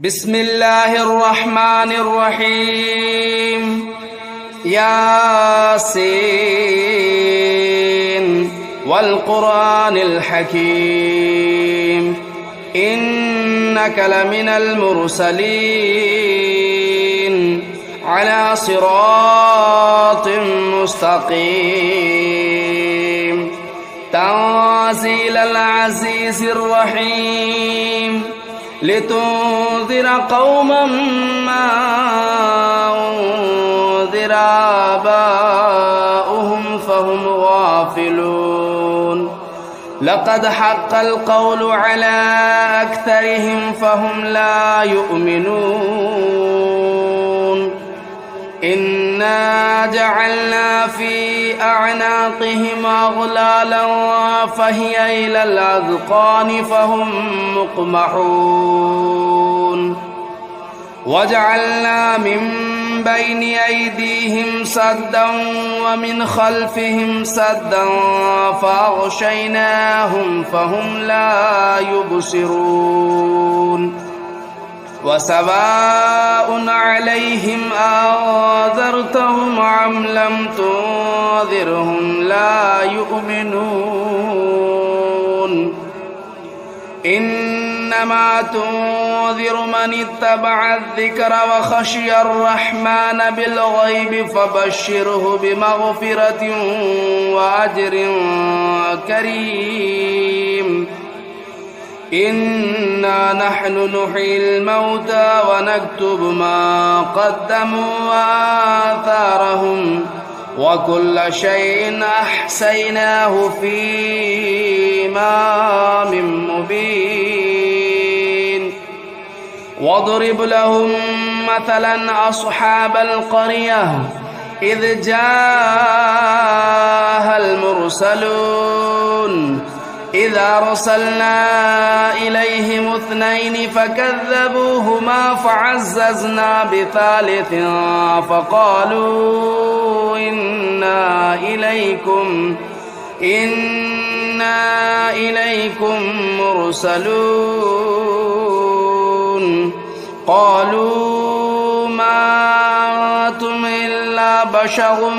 بسم الله الرحمن الرحيم ياسين والقرآن الحكيم إنك لمن المرسلين على صراط مستقيم تنزيل العزيز الرحيم لتنذر قوما ما أنذر آباؤهم فهم غافلون لقد حق القول على أكثرهم فهم لا يؤمنون إنا جعلنا في أعناقهم أغلالا فهي إلى الأذقان فهم مقمحون وجعلنا من بين أيديهم سدا ومن خلفهم سدا فأغشيناهم فهم لا يبصرون وسواء عليهم أنذرتهم أم لم تنذرهم لا يؤمنون إنما تنذر من اتبع الذكر وخشي الرحمن بالغيب فبشره بمغفرة وأجر كريم إنا نحن نحيي الموتى ونكتب ما قدموا وآثارهم وكل شيء أحصيناه في إمام مبين واضرب لهم مثلا أصحاب القرية إذ جاءها المرسلون إذا أرسلنا إليهم اثنين فكذبوهما فعززنا بثالث فقالوا إنا إليكم مرسلون قالوا ما أنتم إلا بشر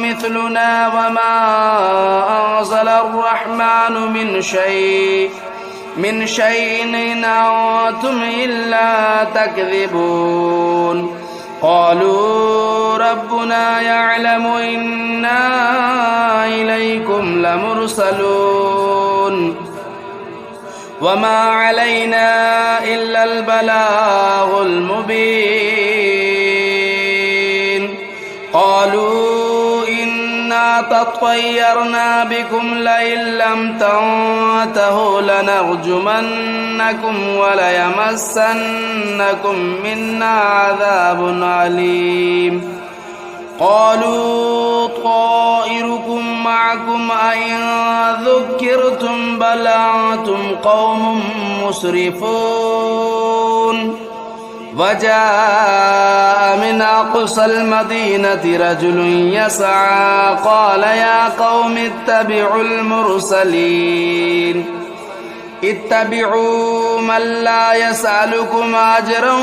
مثلنا وما أنزل الرحمن من شيء إن أنتم إلا تكذبون قالوا ربنا يعلم إنا إليكم لمرسلون وما علينا إلا البلاغ المبين قالوا إنا تطيرنا بكم لئن لم تنتهوا لنرجمنكم وليمسنكم منا عذاب أليم قالوا طائركم معكم أئن ذكرتم بل أنتم قوم مسرفون وجاء من أقصى المدينة رجل يسعى قال يا قوم اتبعوا المرسلين اتبعوا من لا يسألكم أجرا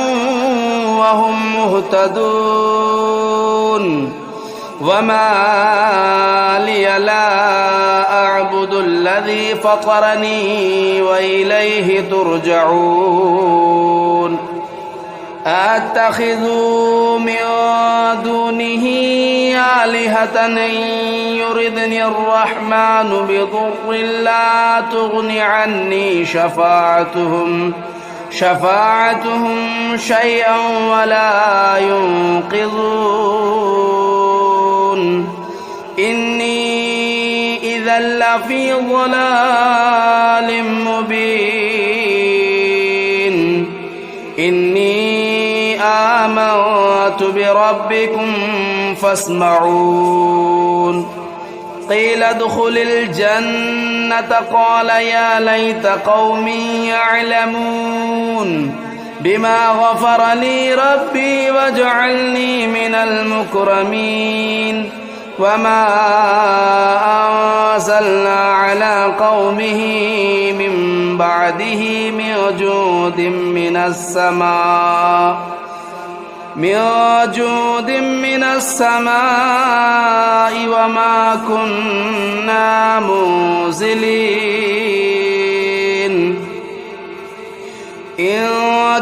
وهم مهتدون وما لي لا أعبد الذي فطرني وإليه ترجعون أتخذ من دونه آلهة إن يردني الرحمن بضر لا تغن عني شفاعتهم شيئا ولا ينقذون إني إذا لفي ضلال مبين إني آمنت بربكم فاسمعون قيل ادخل الجنة قال يا ليت قومي يعلمون بما غفر لي ربي وجعلني من المكرمين وما أنزلنا على قومه من بعده من جود من السماء وما كنا منزلين إن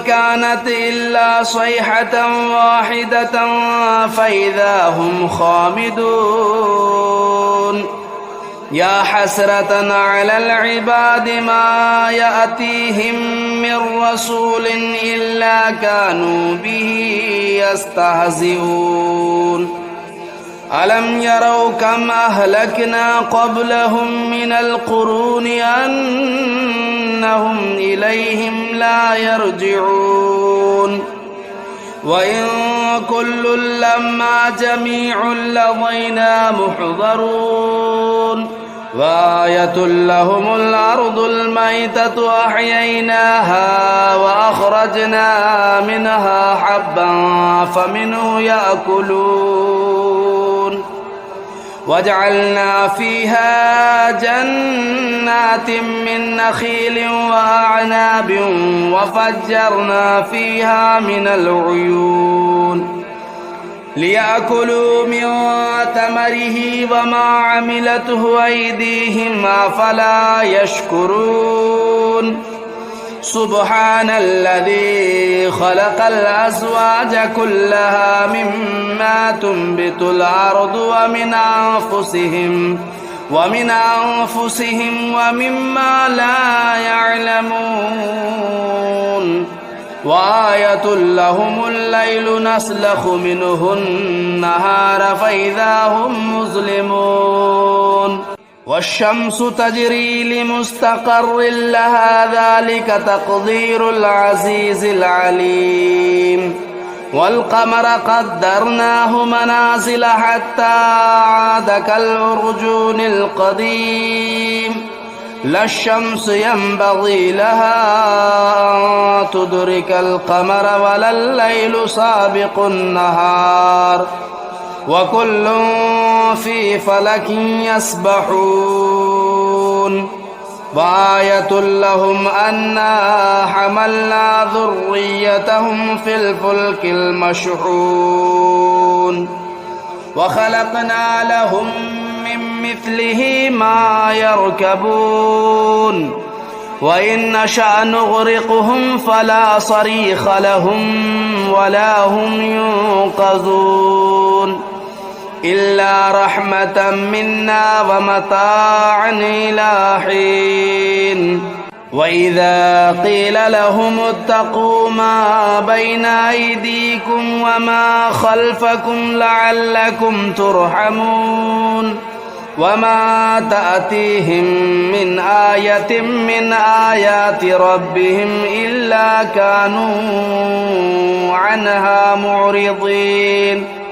كانت إلا صيحة واحدة فإذا هم خامدون يا حسرة على العباد ما يأتيهم من رسول إلا كانوا به يستهزئون ألم يروا كم أهلكنا قبلهم من القرون أنهم إليهم لا يرجعون وإن كل لما جميع لدينا محضرون وآية لهم الأرض الميتة أحييناها وأخرجنا منها حبا فمنه يأكلون وجعلنا فيها جنات من نخيل وأعناب وفجرنا فيها من العيون ليأكلوا من ثمره وما عملته أيديهم أفلا يشكرون سبحان الذي خلق الأزواج كلها مما تنبت الأرض ومن أنفسهم ومما لا يعلمون وآية لهم الليل نسلخ منه النهار فإذا هم مظلمون والشمس تجري لمستقر لها ذلك تقدير العزيز العليم والقمر قدرناه منازل حتى عاد كالعرجون القديم لا الشمس ينبغي لها أن تدرك القمر ولا الليل سابق النهار وكل في فلك يسبحون وآية لهم أنا حملنا ذريتهم في الفلك المشحون وخلقنا لهم من مثله ما يركبون وإن نشأ نغرقهم فلا صريخ لهم ولا هم ينقذون إلا رحمة منا ومتاعا إلى حين وإذا قيل لهم اتقوا ما بين أيديكم وما خلفكم لعلكم ترحمون وما تأتيهم من آية من آيات ربهم إلا كانوا عنها معرضين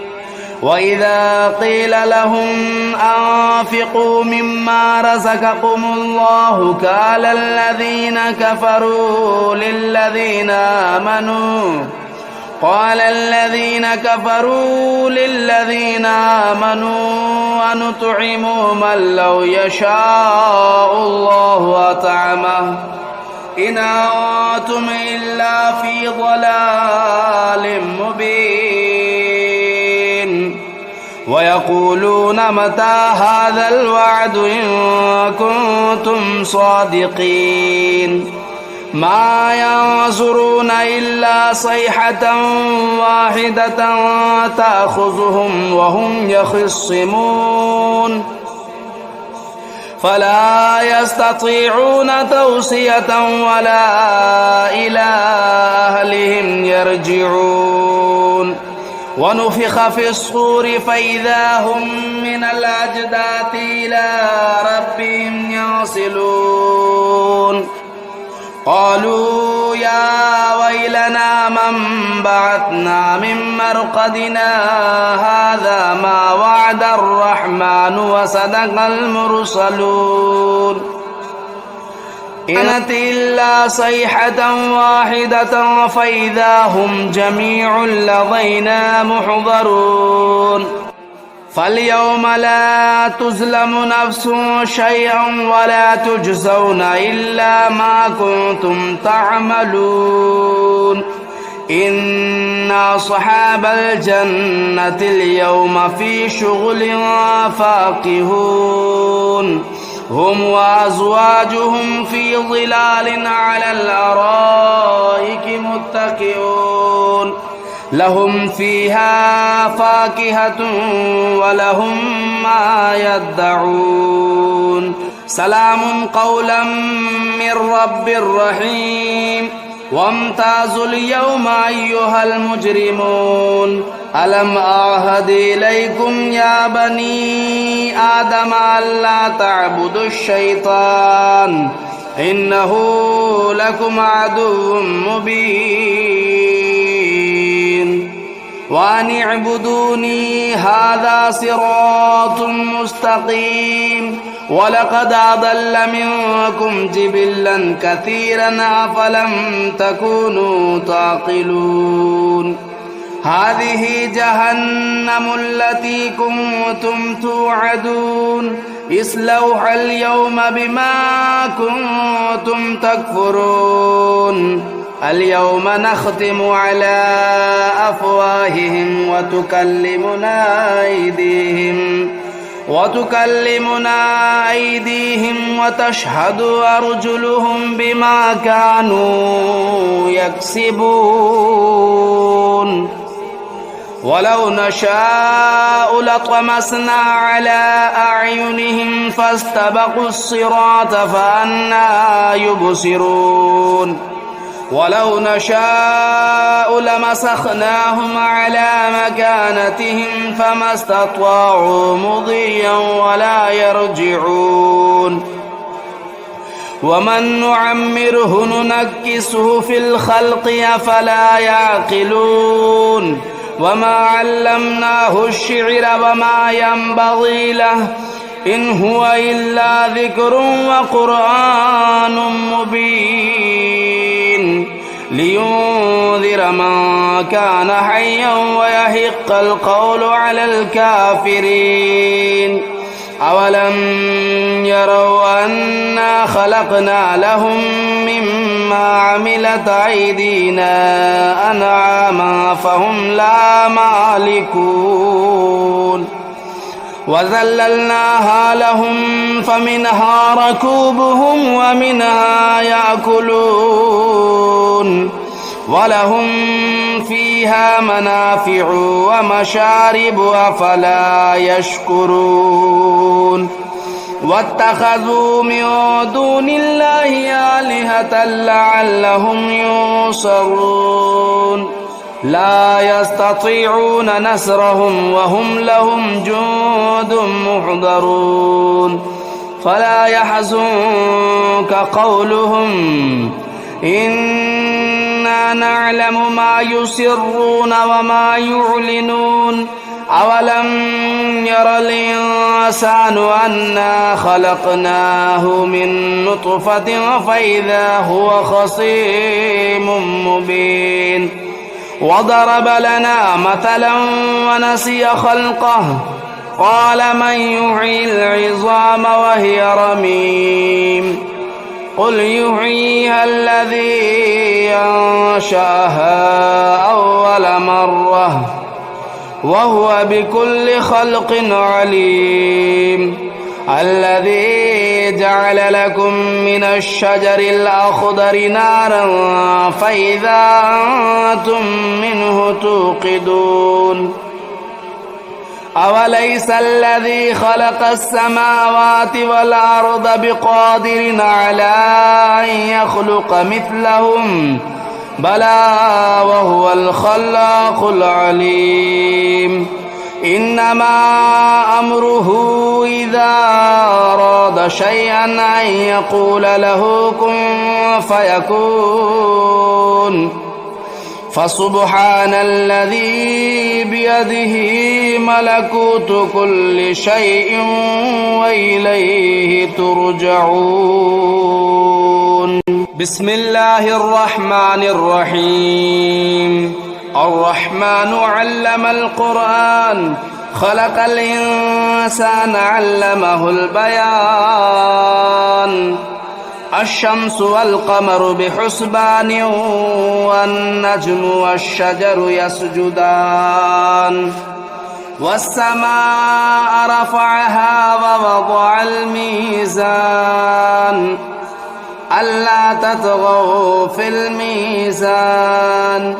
وإذا قيل لهم أنفقوا مما رزقكم الله قال الذين كفروا للذين آمنوا ونطعم من لو يشاء الله أطعمه إن أنتم إلا في ضلال مبين ويقولون متى هذا الوعد إن كنتم صادقين ما ينظرون إلا صيحة واحدة تأخذهم وهم يخصمون فلا يستطيعون توصية ولا إلى أهلهم يرجعون ونفخ في الصور فإذا هم من الأجداث إلى ربهم ينسلون قالوا يا ويلنا من بعثنا من مرقدنا هذا ما وعد الرحمن وصدق المرسلون إنت إلا صيحة واحدة فإذا هم جميع لدينا محضرون فاليوم لا تظلم نفس شيئا ولا تجزون إلا ما كنتم تعملون إن أصحاب الجنة اليوم في شغل فاكهون هم وأزواجهم في ظلال على الأرائك متكئون لهم فيها فاكهة ولهم ما يدعون سلام قولا من رب رحيم وامتازوا اليوم أيها المجرمون ألم أعهد إليكم يا بني آدم ألا تعبدوا الشيطان إنه لكم عدو مبين وأن اعبدوني هذا صراط مستقيم ولقد أضل منكم جبلا كثيرا أفلم تكونوا تعقلون هذه جهنم التي كنتم توعدون اصلوها اليوم بما كنتم تكفرون اليوم نختم على أفواههم وتكلمنا أيديهم وتشهد أرجلهم بما كانوا يكسبون ولو نشاء لطمسنا على أعينهم فاستبقوا الصراط فأنى يبصرون ولو نشاء لمسخناهم على مكانتهم فما استطاعوا مضيا ولا يرجعون ومن نعمره ننكسه في الخلق أفلا يعقلون وما علمناه الشعر وما ينبغي له إن هو إلا ذكر وقرآن مبين لينذر من كان حيا ويحق القول على الكافرين أولم يروا أنا خلقنا لهم مما عملت أيدينا أنعاما فهم لا مالكون وذللناها لهم فمنها ركوبهم ومنها يأكلون ولهم فيها منافع ومشارب أفلا يشكرون واتخذوا من دون الله آلهة لعلهم ينصرون لا يستطيعون نصرهم وهم لهم جند محضرون فلا يحزنك قولهم إنا نعلم ما يسرون وما يعلنون أولم ير الإنسان أنا خلقناه من نطفة فإذا هو خصيم مبين وضرب لنا مثلا ونسي خلقه قال من يحيي العظام وهي رميم قل يحييها الذي أنشأها أول مرة وهو بكل خلق عليم الذي جعل لكم من الشجر الأخضر نارا فإذا أنتم منه توقدون أوليس الذي خلق السماوات والأرض بقادر على أن يخلق مثلهم بلى وهو الخلاق العليم إنما أمره إذا أراد شيئا أن يقول له كن فيكون فسبحان الذي بيده ملكوت كل شيء وإليه ترجعون بسم الله الرحمن الرحيم الرحمن علم القرآن خلق الإنسان علمه البيان الشمس والقمر بحسبان والنجم والشجر يسجدان والسماء رفعها ووضع الميزان ألا تطغوا في الميزان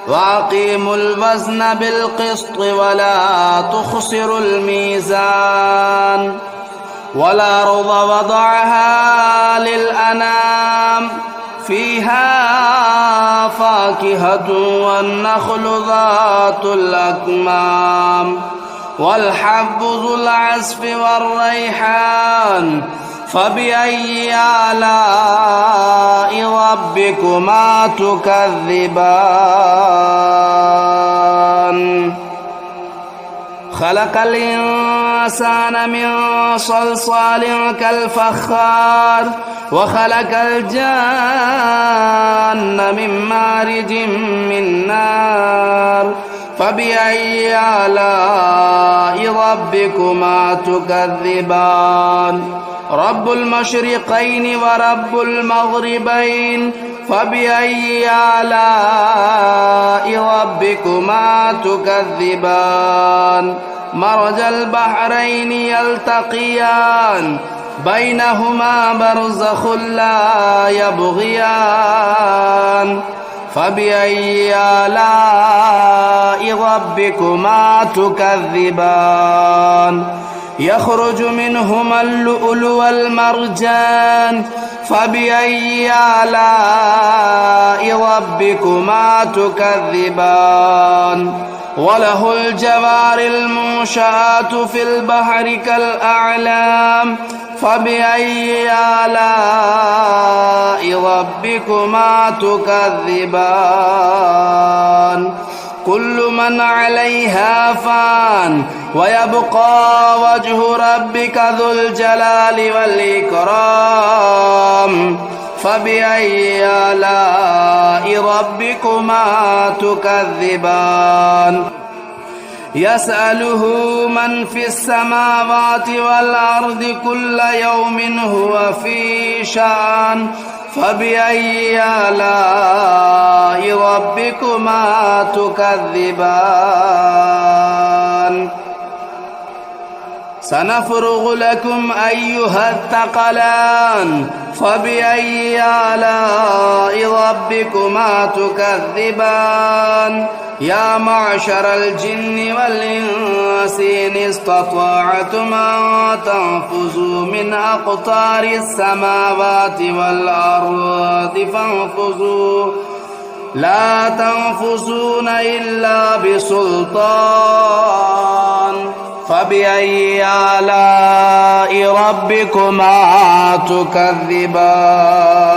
وأقيموا الوزن بالقسط ولا تخسروا الميزان والأرض وضعها للأنام فيها فاكهة والنخل ذات الأكمام والحب ذو العصف والريحان فبأي آلاء ربكما تكذبان خلق الإنسان من صلصال كالفخار وخلق الجان من مارج من نار فبأي آلاء ربكما تكذبان رب المشرقين ورب المغربين فبأي آلاء ربكما تكذبان مرج البحرين يلتقيان بينهما برزخ لا يبغيان فبأي آلاء ربكما تكذبان يخرج منهما اللؤلؤ والمرجان فبأي آلاء ربكما تكذبان وله الجوار المنشآت في البحر كالأعلام فبأي آلاء ربكما تكذبان كل من عليها فان ويبقى وجه ربك ذو الجلال والإكرام فبأي آلاء ربكما تكذبان يسأله من في السماوات والأرض كل يوم هو في شأن فبأي آلاء ربكما تكذبان سنفرغ لكم أيها الثقلان فبأي آلاء ربكما تكذبان يا معشر الجن والإنس إن استطعتم أن تنفذوا من أقطار السماوات والأرض فانفذوا لا تنفذون إلا بسلطان فبأي آلاء ربكما تكذبان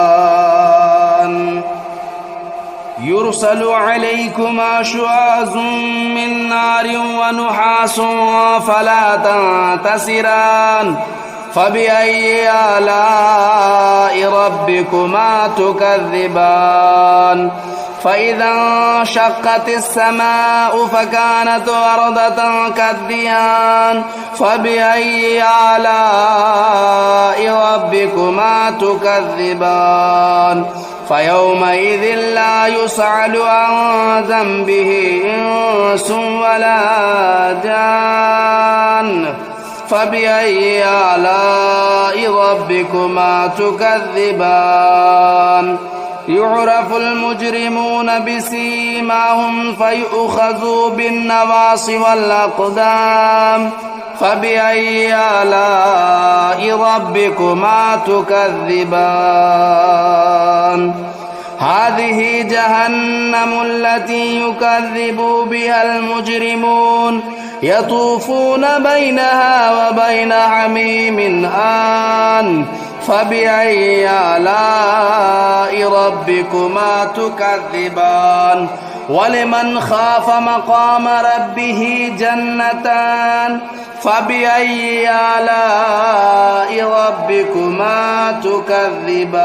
يرسل عليكما شواظ من نار ونحاس فلا تنتصران فبأي آلاء ربكما تكذبان فإذا انشقت السماء فكانت وردة كالدهان فبأي آلاء ربكما تكذبان فيومئذ لا يسأل عن ذنبه إنس ولا جان فبأي آلاء ربكما تكذبان يعرف المجرمون بسيماهم فيؤخذوا بالنواصي والأقدام فبأي آلاء ربكما تكذبان هذه جهنم التي يكذب بها المجرمون يطوفون بينها وبين حميم آن فبأي آلاء ربكما تكذبان ولمن خاف مقام ربه جنتان فبأي آلاء ربكما تكذبان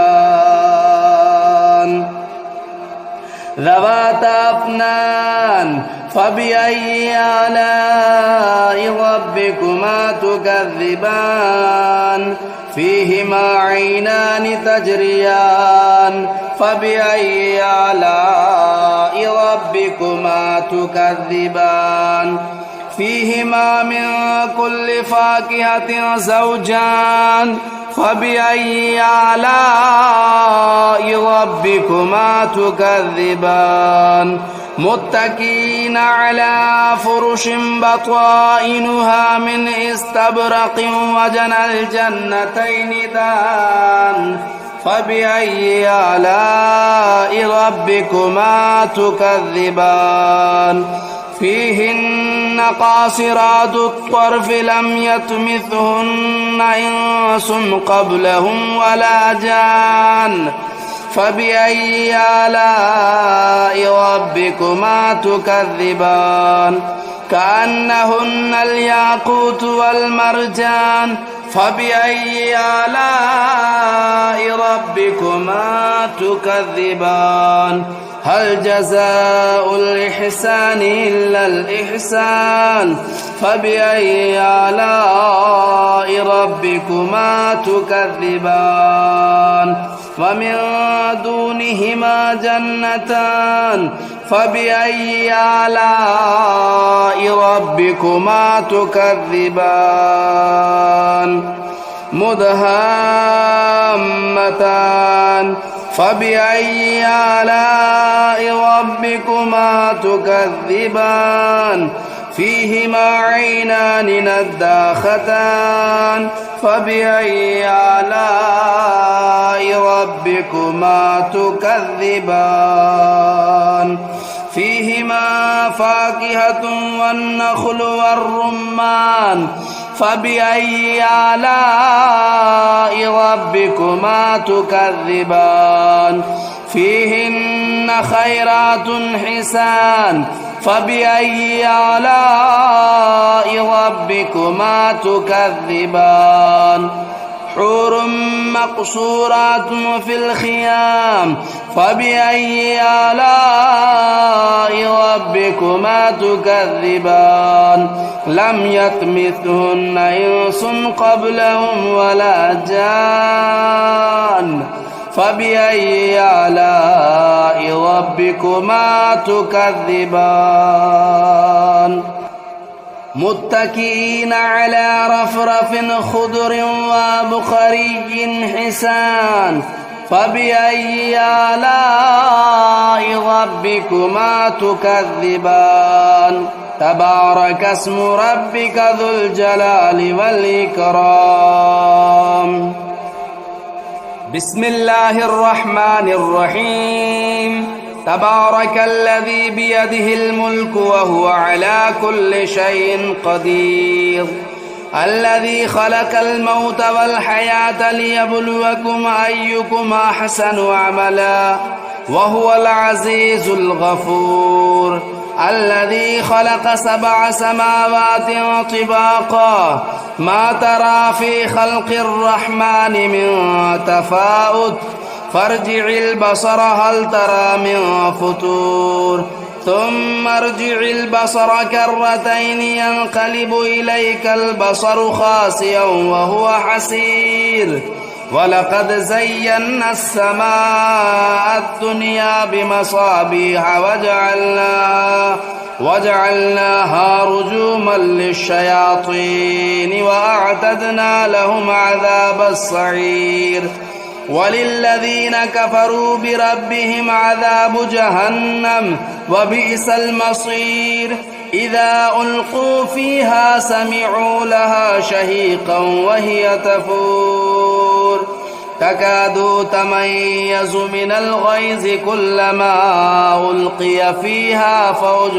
ذواتا أفنان فبأي آلاء ربكما تكذبان فيهما عينان تجريان فبأي آلاء ربكما تكذبان فيهما من كل فاكهة زوجان فبأي آلاء ربكما تكذبان متكئين على فرش بطائنها من استبرق وجنى الجنتين دان فبأي آلاء ربكما تكذبان فيهن قاصرات الطرف لم يطمثهن إنس قبلهم ولا جان فبأي آلاء ربكما تكذبان كأنهن الياقوت والمرجان فبأي آلاء ربكما تكذبان هل جزاء الإحسان إلا الإحسان فبأي آلاء ربكما تكذبان ومن دونهما جنتان فبأي آلاء ربكما تكذبان مدهامتان فبأي آلاء ربكما تكذبان فيهما عينان نضاختان فبأي آلاء ربكما تكذبان فيهما فاكهة والنخل والرمان فبأي آلاء ربكما تكذبان فيهن خيرات حسان فبأي آلاء ربكما تكذبان حور مقصورات في الخيام فبأي آلاء ربكما تكذبان لم يطمثهن إنس قبلهم ولا جان فبأي آلاء ربكما تكذبان متكئين على رفرف خضر وبخري حسان فبأي آلاء ربكما تكذبان تبارك اسم ربك ذو الجلال والإكرام بسم الله الرحمن الرحيم تبارك الذي بيده الملك وهو على كل شيء قدير الذي خلق الموت والحياة ليبلوكم أيكم أحسن عملا وهو العزيز الغفور الذي خلق 7 سماوات طباقا ما ترى في خلق الرحمن من تفاؤت فارجع البصر هل ترى من فطور ثم ارجع البصر كرتين ينقلب إليك البصر خاسئا وهو حسير ولقد زينا السماء الدنيا بمصابيح وجعلناها رجوما للشياطين وأعتدنا لهم عذاب السعير وللذين كفروا بربهم عذاب جهنم وبئس المصير إذا ألقوا فيها سمعوا لها شهيقا وهي تفور تكاد تميز من الغيظ كلما ألقي فيها فوج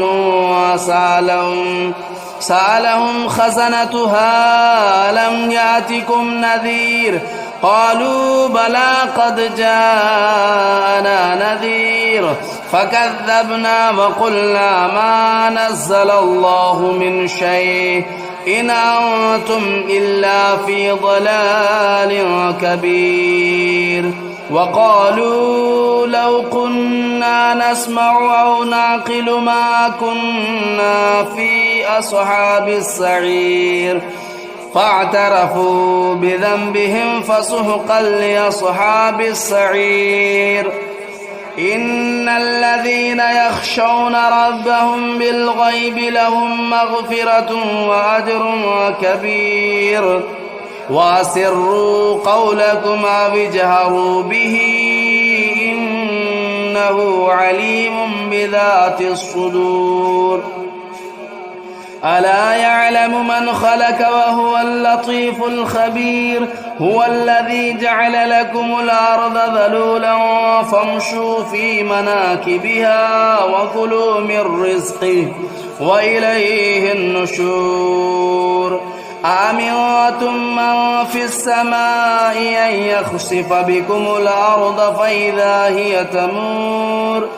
سألهم خزنتها لم يأتكم نذير قالوا بلى قد جاءنا نذير فكذبنا وقلنا ما نزل الله من شيء إن أنتم إلا في ضلال كبير وقالوا لو كنا نسمع أو نعقل ما كنا في أصحاب السعير فاعترفوا بذنبهم فسحقا لأصحاب السعير إن الذين يخشون ربهم بالغيب لهم مغفرة وأجر كبير وأسروا قولكم أو اجهروا به إنه عليم بذات الصدور ألا يعلم من خلق وهو اللطيف الخبير هو الذي جعل لكم الأرض ذلولا فامشوا في مناكبها وكلوا من رزقه وإليه النشور أأمنتم من في السماء أن يخسف بكم الأرض فإذا هي تمور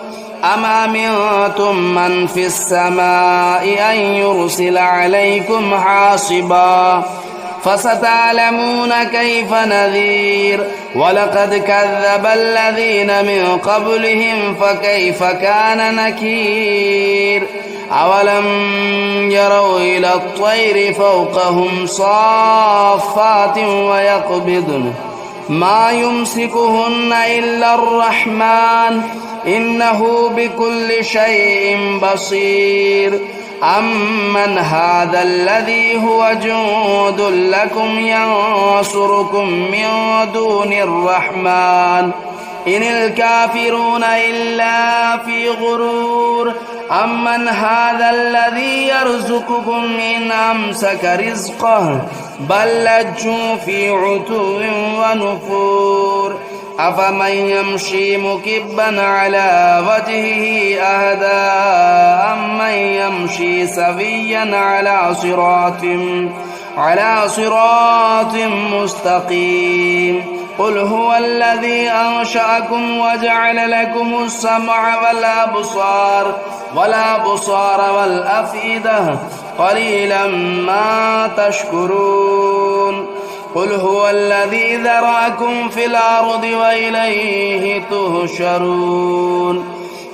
أم أمنتم من في السماء أن يرسل عليكم حاصبا فستعلمون كيف نذير ولقد كذب الذين من قبلهم فكيف كان نكير أولم يروا إلى الطير فوقهم صافات ويقبضن ما يمسكهن إلا الرحمن إنه بكل شيء بصير أمن هذا الذي هو جند لكم ينصركم من دون الرحمن إن الكافرون إلا في غرور أمن هذا الذي يرزقكم إن أمسك رزقه بل لجوا في عتو ونفور أفمن يمشي مكبا على وجهه أهدى أمن يمشي سويا على صراط مستقيم قل هو الذي أنشأكم وجعل لكم السمع والأبصار والأفئدة قليلا ما تشكرون قل هو الذي ذرأكم في الأرض وإليه تهشرون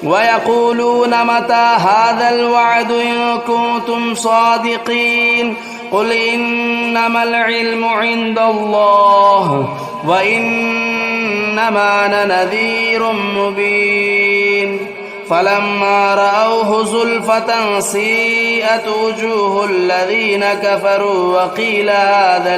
ويقولون متى هذا الوعد إن كنتم صادقين قل إنما العلم عند الله وإنما أنا نذير مبين فلما رأوه زلفة سيئت وجوه الذين كفروا وقيل هذا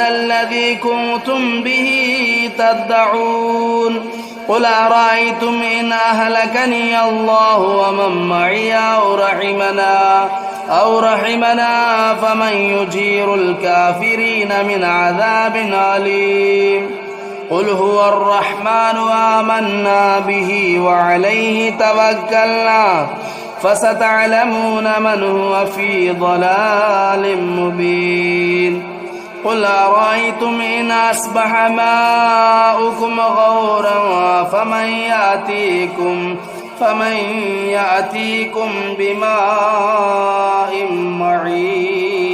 الذي كنتم به تدعون قل أرأيتم إن أهلكني الله ومن معي أو رحمنا فمن يجير الكافرين من عذاب أليم قل هو الرحمن آمنا به وعليه توكلنا فستعلمون من هو في ضلال مبين قل أرأيتم إن أصبح ماؤكم غورا فمن يأتيكم بماء معين